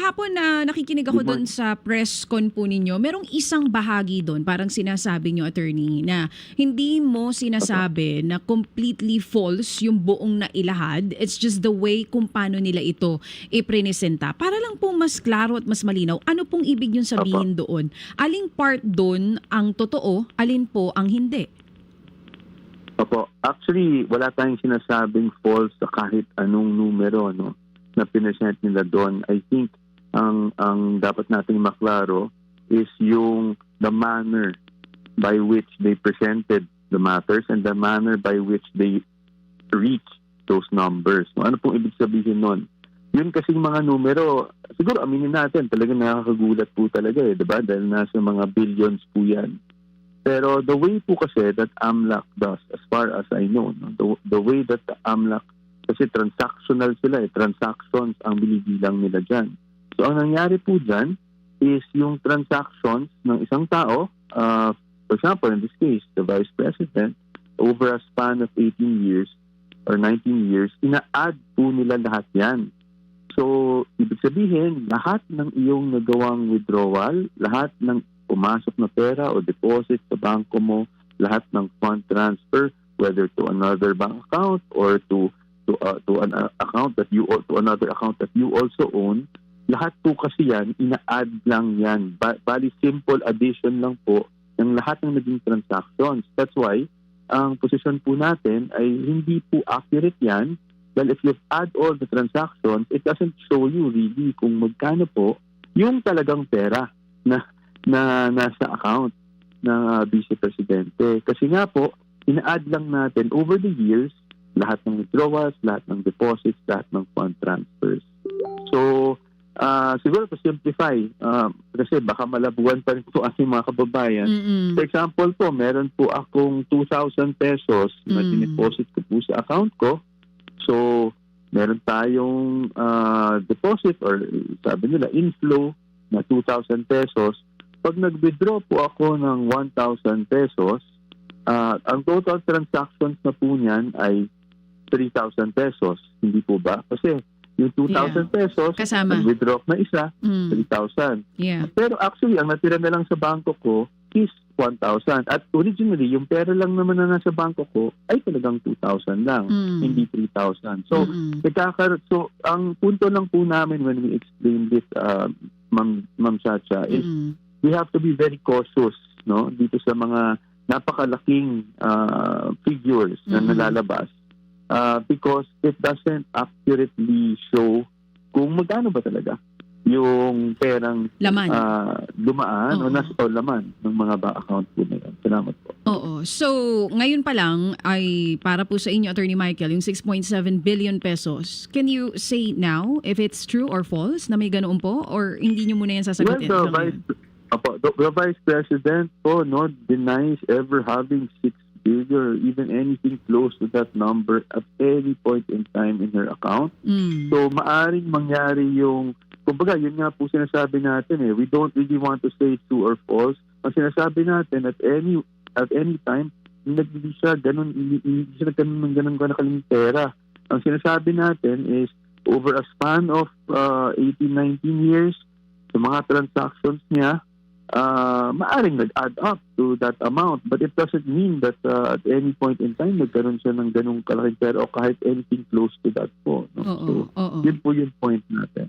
kahapon na nakikinig ako doon sa press con po ninyo, merong isang bahagi doon, parang sinasabi nyo, attorney, na hindi mo sinasabi na completely false yung buong nailahad. It's just the way kung paano nila ito ipresenta. Para lang po mas klaro at mas malinaw, ano pong ibig yung sabihin doon? Aling part doon ang totoo, alin po ang hindi? Opo. Actually, wala tayong sinasabing false sa kahit anong numero, no, na pinesent nila doon. I think ang dapat nating maklaro is yung the manner by which they presented the matters and the manner by which they reached those numbers. No, ano pong ibig sabihin nun? Yun kasing mga numero, siguro aminin natin, talagang nakakagulat po talaga diba? Dahil nasa mga billions po yan. Pero the way po kasi that AMLAC does, as far as I know, no, the way that the AMLAC, kasi transactional sila, transactions ang binibilang nila dyan. So ang nangyari po dyan is yung transactions ng isang tao, for example, in this case, the Vice President, over a span of 18 years or 19 years, ina-add po nila lahat yan. So, ibig sabihin, lahat ng iyong nagawang withdrawal, lahat ng pumasok na pera o deposit sa bangko mo, lahat ng fund transfer, whether to another bank account or to an account that you to another account that you also own, lahat po kasi yan ina-add lang yan. Bali simple addition lang po ng lahat ng naging transactions. That's why ang posisyon po natin ay hindi po accurate yan. Well, if you add all the transactions, it doesn't show you really kung magkano po yung talagang pera na nasa account ng Vice Presidente. Kasi nga po, ina-add lang natin over the years lahat ng withdrawals, lahat ng deposits, lahat ng fund transfers. So, siguro to simplify, kasi baka malabuan pa rin po aking mga kababayan. For example po, meron po akong 2,000 pesos na dineposit ko po sa account ko. So, meron tayong deposit or sabi nila inflow na 2,000 pesos. Pag nag-withdraw po ako ng 1,000 pesos, ang total transactions na po niyan ay 3,000 pesos. Hindi po ba? Kasi yung 2,000 pesos, nag-withdraw na isa, 3,000. Yeah. Pero actually, ang natira na lang sa bangko ko is 1,000. At originally, yung pera lang naman na nasa bangko ko ay talagang 2,000 lang, hindi 3,000. So, so, ang punto lang po namin when we explain this, Ma'am Chacha, is we have to be very cautious, no, dito sa mga napakalaking figures na nalalabas because it doesn't accurately show kung magkano ba talaga yung perang dumaan o nasa laman ng mga bank account po na yan. Salamat po. Oo. So, ngayon pa lang ay para po sa inyo, Attorney Michael, yung 6.7 billion pesos. Can you say now if it's true or false na may ganoon po or hindi nyo muna yan sasagutin? Well, the Vice President po denies ever having 6 billion or even anything close to that number at any point in time in her account. So maaring mangyari yung, kumbaga yun nga po sinasabi natin we don't really want to say true or false. Ang sinasabi natin at any time, hindi siya nagkaroon ng ganun kakaling pera. Ang sinasabi natin is over a span of 18-19 years, sa mga transactions niya, maaring nag-add up to that amount. But it doesn't mean that at any point in time, nagkaroon siya ng ganung kalaking pera o kahit anything close to that po. No? So, yun po yung point natin.